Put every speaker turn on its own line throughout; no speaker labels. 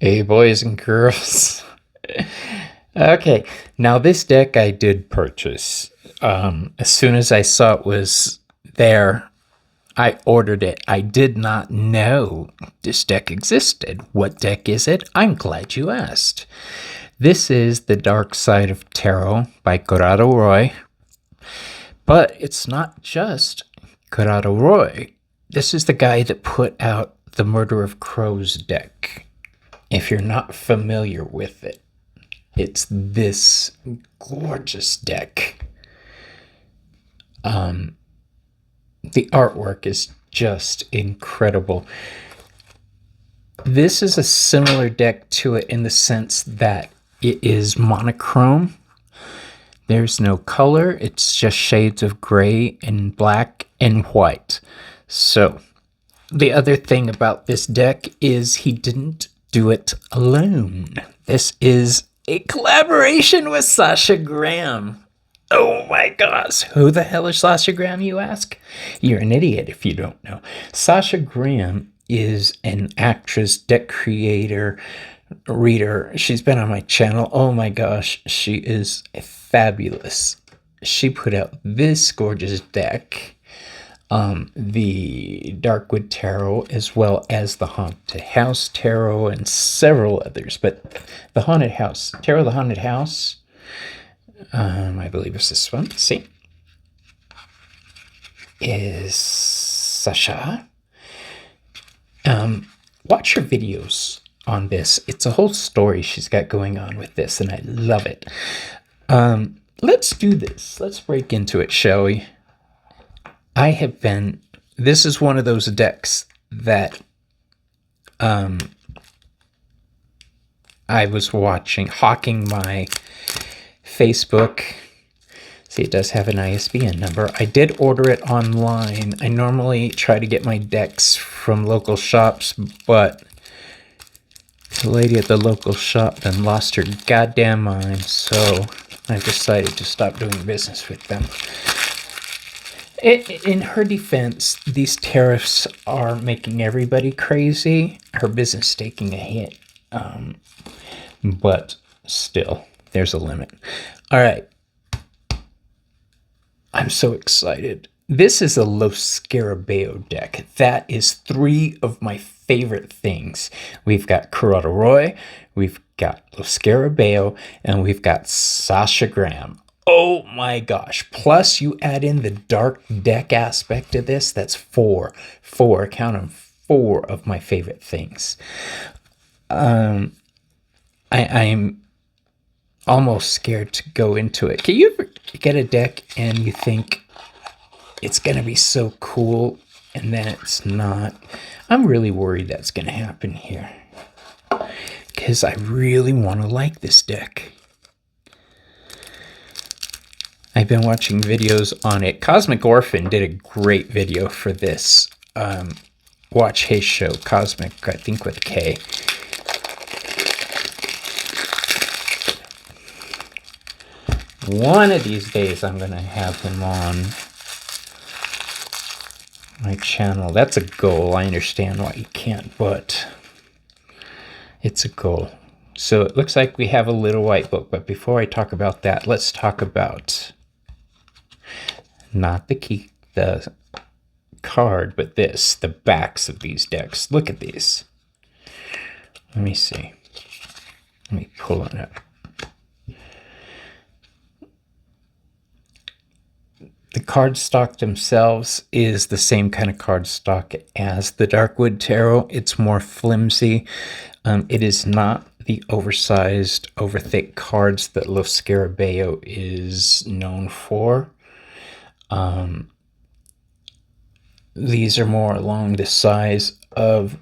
Hey, boys and girls. Okay, now this deck I did purchase. As soon as I saw it was there, I ordered it. I did not know this deck existed. What deck is it? I'm glad you asked. This is The Dark Side of Tarot by Corrado Roy. But it's not just Corrado Roy. This is the guy that put out the Murder of Crows deck. If you're not familiar with it, it's this gorgeous deck. The artwork is just incredible. This is a similar deck to it in the sense that it is monochrome. There's no color. It's just shades of gray and black and white. So the other thing about this deck is he didn't do it alone. This is a collaboration with Sasha Graham. Oh my gosh, who the hell is Sasha Graham, you ask? You're an idiot if you don't know. Sasha Graham is an actress, deck creator, reader. She's been on my channel. Oh my gosh, she is fabulous. She put out this gorgeous deck, the Darkwood Tarot, as well as the Haunted House Tarot and several others. But the Haunted House, Tarot the Haunted House, I believe it's this one. See? Is Sasha. Watch her videos on this. It's a whole story she's got going on with this, and I love it. Let's do this. Let's break into it, shall we? This is one of those decks that I was hawking my Facebook. See, it does have an ISBN number. I did order it online. I normally try to get my decks from local shops, but the lady at the local shop then lost her goddamn mind, so I decided to stop doing business with them. In her defense, these tariffs are making everybody crazy. Her business taking a hit. But still, there's a limit. All right. I'm so excited. This is a Scarabeo deck. That is three of my favorite things. We've got Corrado Roy, we've got Scarabeo, and we've got Sasha Graham. Oh my gosh. Plus you add in the dark deck aspect of this. That's four, count them, four of my favorite things. I'm almost scared to go into it. Can you ever get a deck and you think it's going to be so cool and then it's not? I'm really worried that's going to happen here because I really want to like this deck. I've been watching videos on it. Cosmic Orphan did a great video for this. Watch his show, Cosmic, I think with K. One of these days I'm going to have him on my channel. That's a goal. I understand why you can't, but it's a goal. So it looks like we have a little white book, but before I talk about that, let's talk about not the card, but the backs of these decks. Look at these. Let me see. Let me pull it up. The cardstock themselves is the same kind of cardstock as the Darkwood Tarot. It's more flimsy. It is not the oversized, overthick cards that Scarabeo is known for. These are more along the size of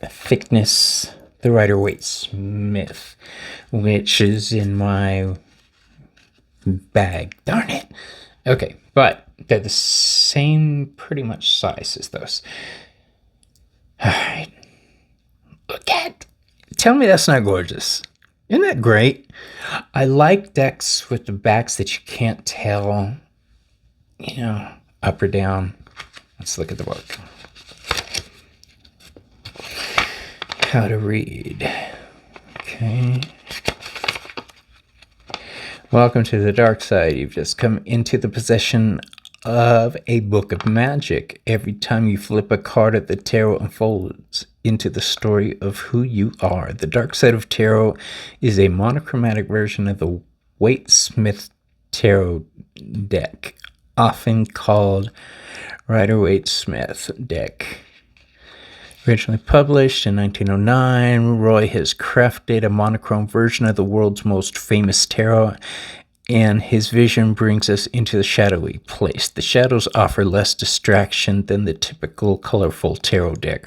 thickness the Rider-Waite Smith, which is in my bag. Darn it. Okay, but they're the same pretty much size as those. All right. Tell me that's not gorgeous. Isn't that great? I like decks with the backs that you can't tell, up or down. Let's look at the book. How to read. Okay. Welcome to the dark side. You've just come into the possession of a book of magic. Every time you flip a card at the tarot unfolds into the story of who you are. The dark side of tarot is a monochromatic version of the Waite-Smith tarot deck, often called Rider-Waite-Smith deck. Originally published in 1909, Roy has crafted a monochrome version of the world's most famous tarot, and his vision brings us into the shadowy place. The shadows offer less distraction than the typical colorful tarot deck.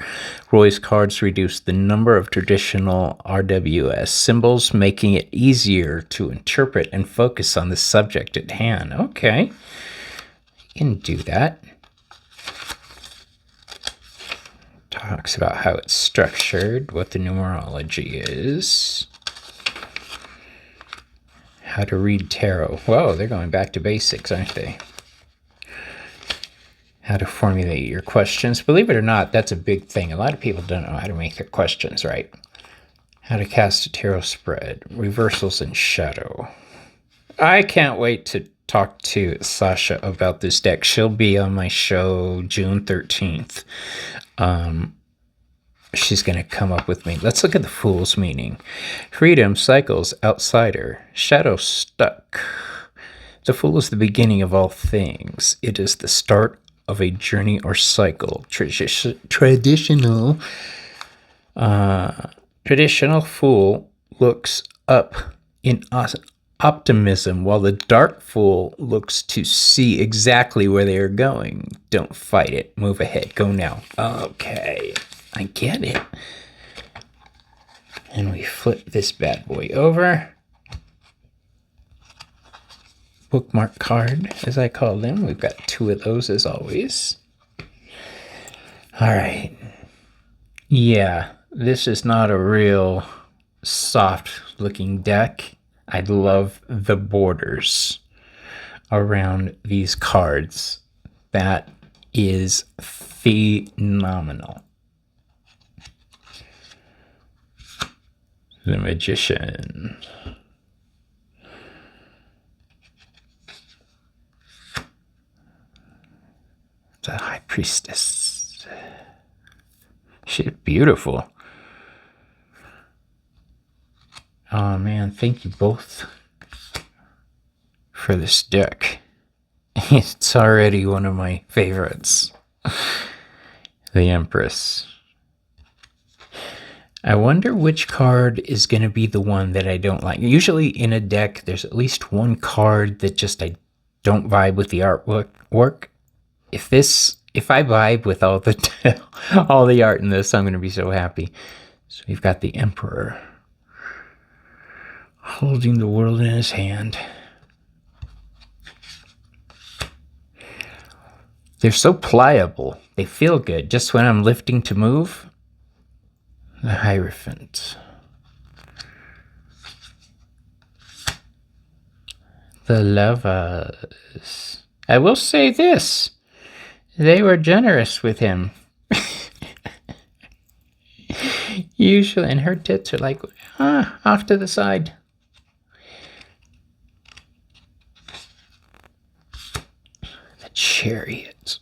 Roy's cards reduce the number of traditional RWS symbols, making it easier to interpret and focus on the subject at hand. Okay, you can do that. Talks about how it's structured, what the numerology is, how to read tarot. Whoa, they're going back to basics, aren't they? How to formulate your questions. Believe it or not, that's a big thing. A lot of people don't know how to make their questions right. How to cast a tarot spread, reversals and shadow. I can't wait to talk to Sasha about this deck. She'll be on my show June 13th. She's going to come up with me. Let's look at the Fool's meaning. Freedom, cycles, outsider, shadow, stuck. The Fool is the beginning of all things. It is the start of a journey or cycle. Traditional Fool looks up in optimism, while the dark Fool looks to see exactly where they are going. Don't fight it. Move ahead. Go now. Okay, I get it. And we flip this bad boy over. Bookmark card, as I call them. We've got 2 of those, as always. All right. Yeah, this is not a real soft-looking deck. I love the borders around these cards. That is phenomenal. The Magician. The High Priestess. She's beautiful. Oh man, thank you both for this deck. It's already one of my favorites. The Empress. I wonder which card is going to be the one that I don't like. Usually in a deck, there's at least one card that just I don't vibe with the artwork. If I vibe with all the art in this, I'm going to be so happy. So we've got the Emperor holding the world in his hand. They're so pliable. They feel good. Just when I'm lifting to move. The Hierophant. The Lovers. I will say this. They were generous with him. Usually, and her tits are like, off to the side. The Chariot.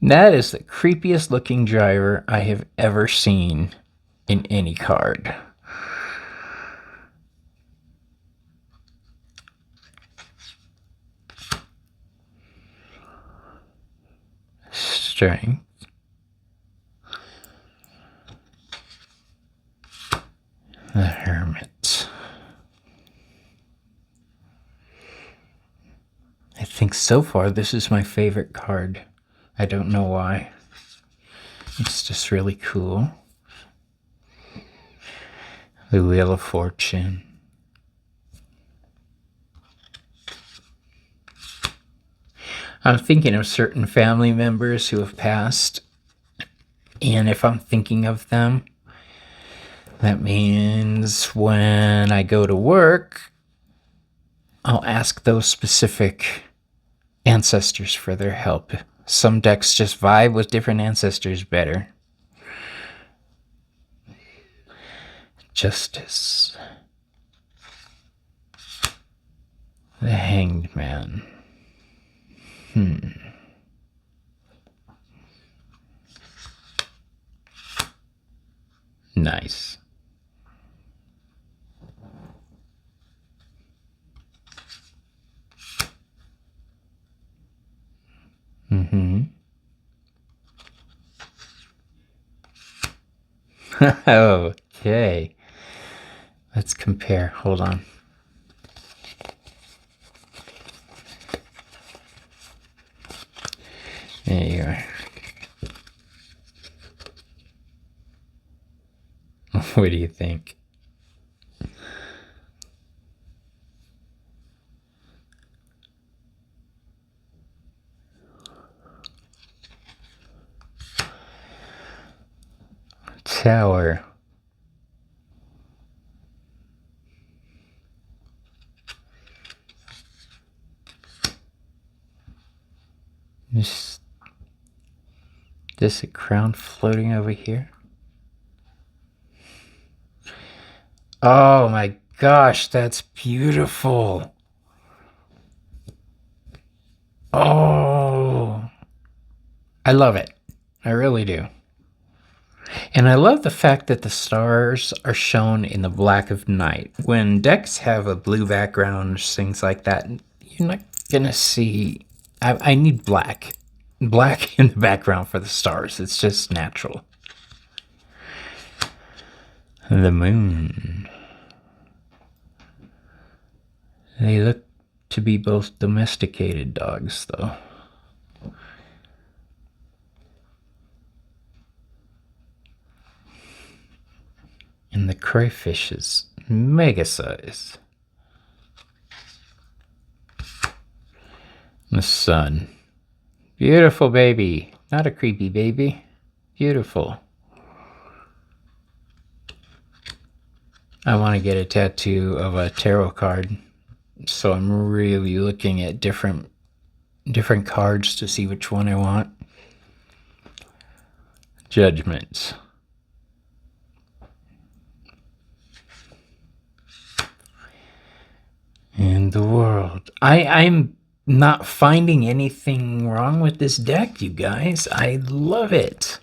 That is the creepiest looking driver I have ever seen in any card. Strength. The Hermit. I think so far this is my favorite card. I don't know why. It's just really cool. The Wheel of Fortune. I'm thinking of certain family members who have passed. And if I'm thinking of them, that means when I go to work, I'll ask those specific ancestors for their help. Some decks just vibe with different ancestors better. Justice. The Hanged Man. Nice. Okay. Let's compare. Hold on. There you are. What do you think? Tower. Is this a crown floating over here? Oh my gosh, that's beautiful. Oh, I love it. I really do. And I love the fact that the stars are shown in the black of night. When decks have a blue background, things like that, you're not gonna see. I need black. Black in the background for the stars. It's just natural. The moon. They look to be both domesticated dogs, though. And the crayfish is mega size. The sun. Beautiful baby. Not a creepy baby. Beautiful. I want to get a tattoo of a tarot card. So I'm really looking at different cards to see which one I want. Judgments. And the world. I'm not finding anything wrong with this deck, you guys. I love it.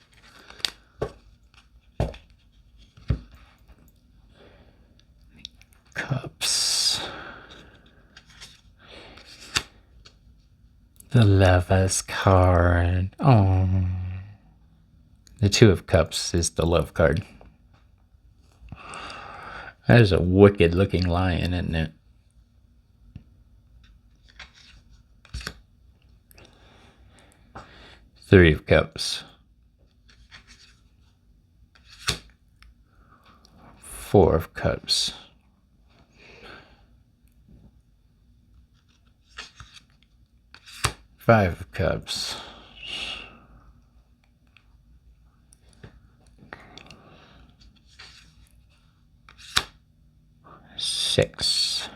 Cups. The Lovers card. Oh. The Two of Cups is the love card. That is a wicked looking lion, isn't it? Three of Cups. Four of Cups. Five of Cups. Six.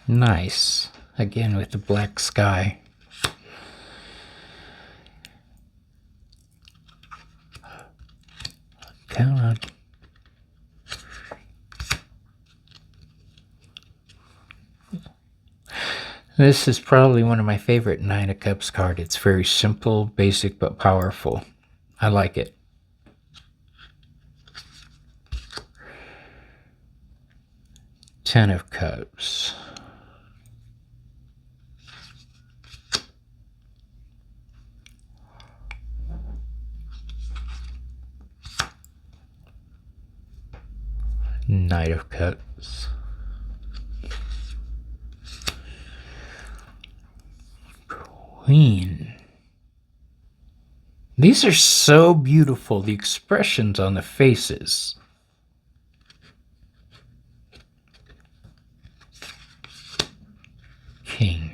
Nice. Again with the black sky. Come on. This is probably one of my favorite Nine of Cups card. It's very simple, basic, but powerful. I like it. Ten of Cups. Knight of Cups. Queen. These are so beautiful, the expressions on the faces. King.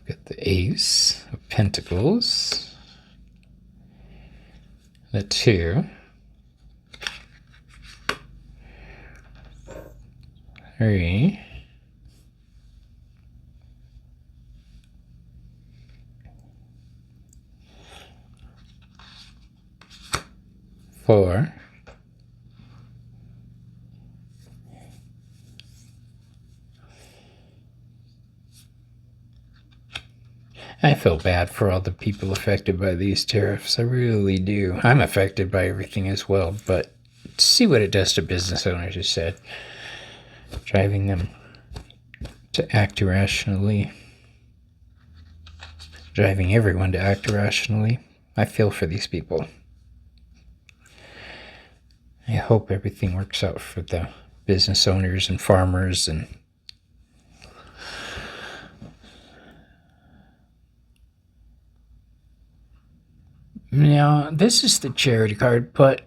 Got the Ace of Pentacles. The Two. 3, 4, I feel bad for all the people affected by these tariffs. I really do. I'm affected by everything as well, but see what it does to business owners, you said. Driving them to act irrationally. Driving everyone to act irrationally. I feel for these people. I hope everything works out for the business owners and farmers and now, this is the charity card, but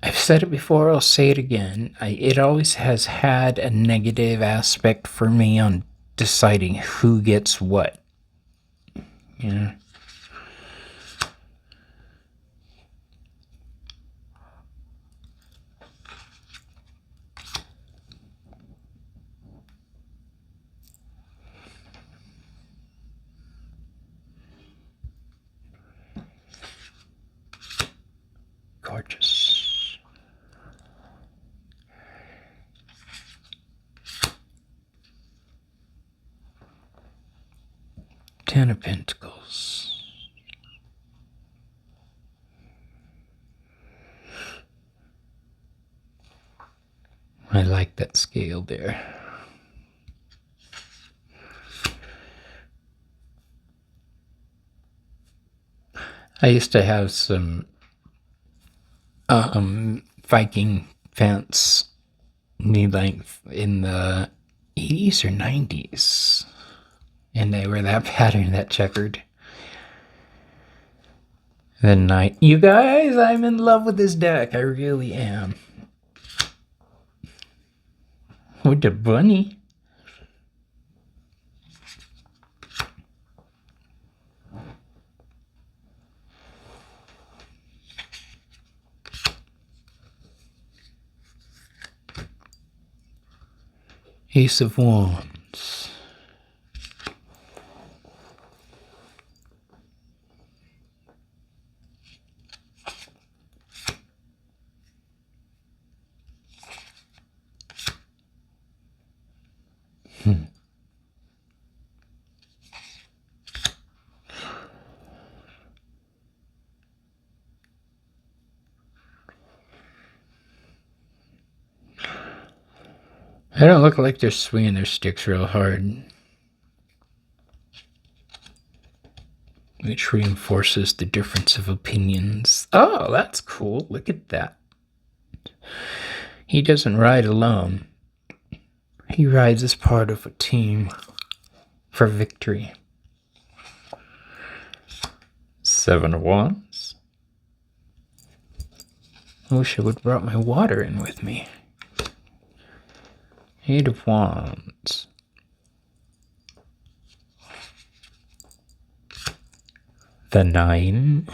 I've said it before, I'll say it again. It always has had a negative aspect for me on deciding who gets what. Yeah. Gorgeous. 10 of Pentacles. I like that scale there. I used to have some Viking pants, knee length, in the 80s or 90s. And they were that pattern, that checkered. The night. You guys, I'm in love with this deck. I really am. With the bunny. Ace of Wands. They don't look like they're swinging their sticks real hard, which reinforces the difference of opinions. Oh, that's cool. Look at that. He doesn't ride alone. He rides as part of a team for victory. 7 of Wands. I wish I would have brought my water in with me. 8 of Wands. The 9.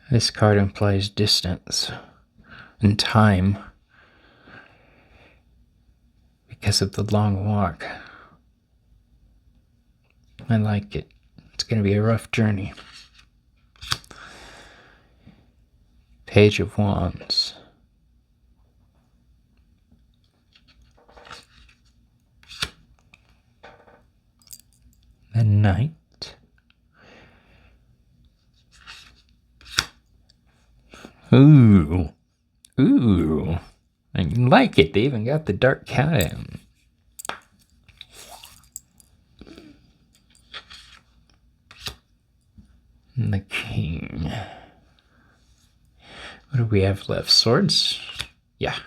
This card implies distance and time because of the long walk. I like it. It's going to be a rough journey. Page of Wands. The Knight. Ooh. Ooh. I like it. They even got the dark cat in. And the King. What do we have left? Swords? Yeah.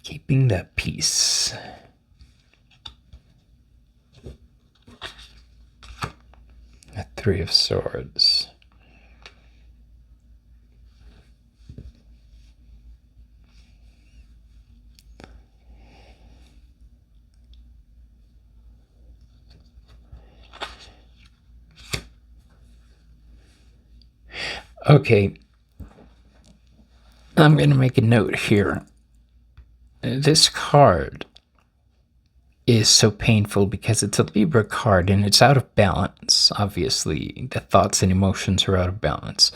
Keeping that peace. A 3 of Swords. Okay, I'm going to make a note here. This card is so painful because it's a Libra card and it's out of balance. Obviously, the thoughts and emotions are out of balance.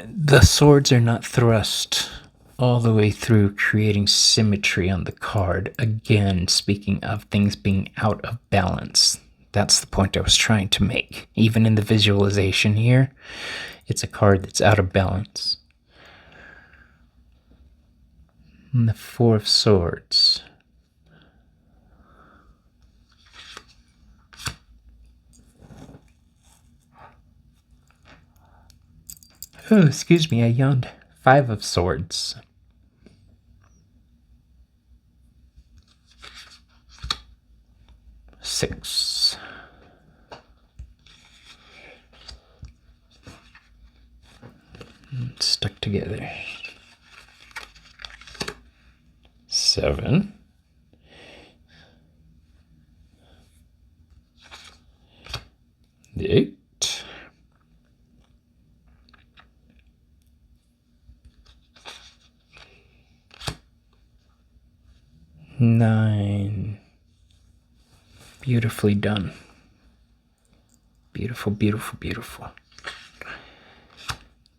The swords are not thrust all the way through, creating symmetry on the card. Again, speaking of things being out of balance. That's the point I was trying to make. Even in the visualization here, it's a card that's out of balance. And the Four of Swords. Oh, excuse me, I yawned. Five of Swords. Six. Stuck together. Seven. The eight. 9. Beautifully done. Beautiful, beautiful, beautiful.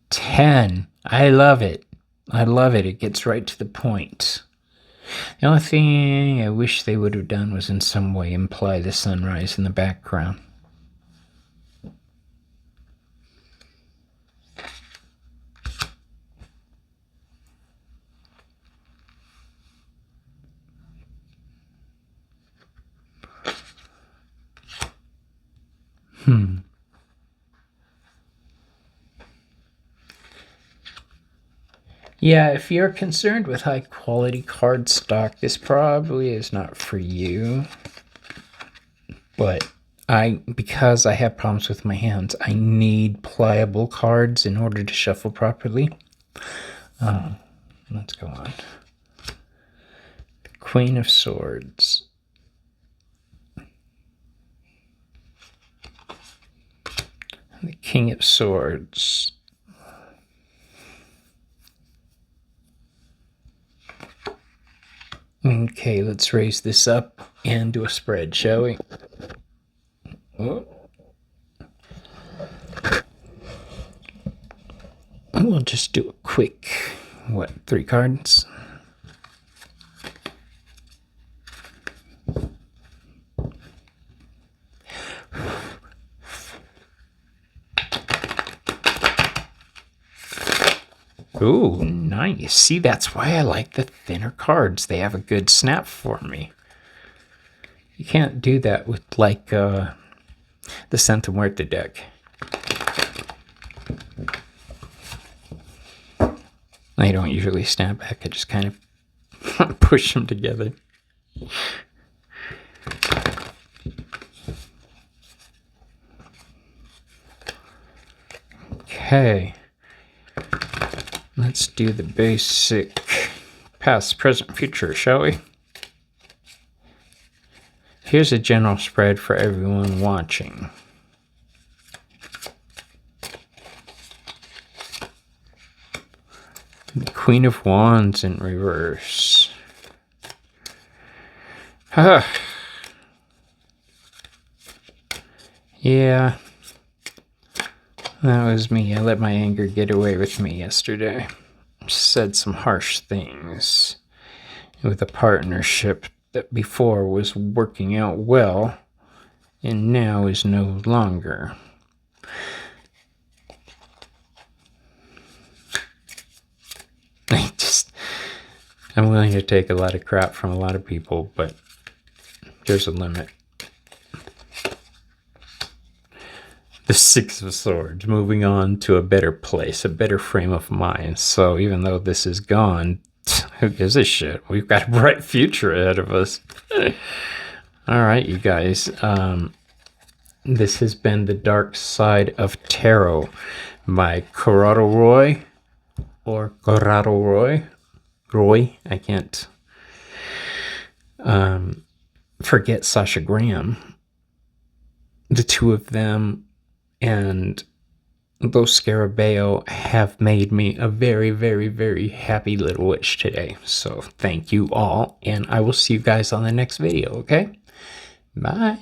10. I love it. I love it. It gets right to the point. The only thing I wish they would have done was in some way imply the sunrise in the background. Yeah, if you're concerned with high quality card stock, this probably is not for you. But because I have problems with my hands, I need pliable cards in order to shuffle properly. Let's go on. The Queen of Swords. The King of Swords. Okay, let's raise this up and do a spread, shall we? Oh. We'll just do a quick, 3 cards? Ooh, nice. See, that's why I like the thinner cards. They have a good snap for me. You can't do that with, like, the Santa Muerte deck. I don't usually snap back. I just kind of push them together. Okay. Let's do the basic past, present, future, shall we? Here's a general spread for everyone watching. The Queen of Wands in reverse. Yeah. That was me. I let my anger get away with me yesterday. Said some harsh things with a partnership that before was working out well and now is no longer. I'm willing to take a lot of crap from a lot of people, but there's a limit. The Six of Swords, moving on to a better place, a better frame of mind. So even though this is gone, who gives a shit? We've got a bright future ahead of us. All right, you guys. This has been The Dark Side of Tarot by Corrado Roy, or Corrado Roy. I can't. forget Sasha Graham. The two of them and those Scarabeo have made me a very, very, very happy little witch today. So thank you all, and I will see you guys on the next video, okay? Bye.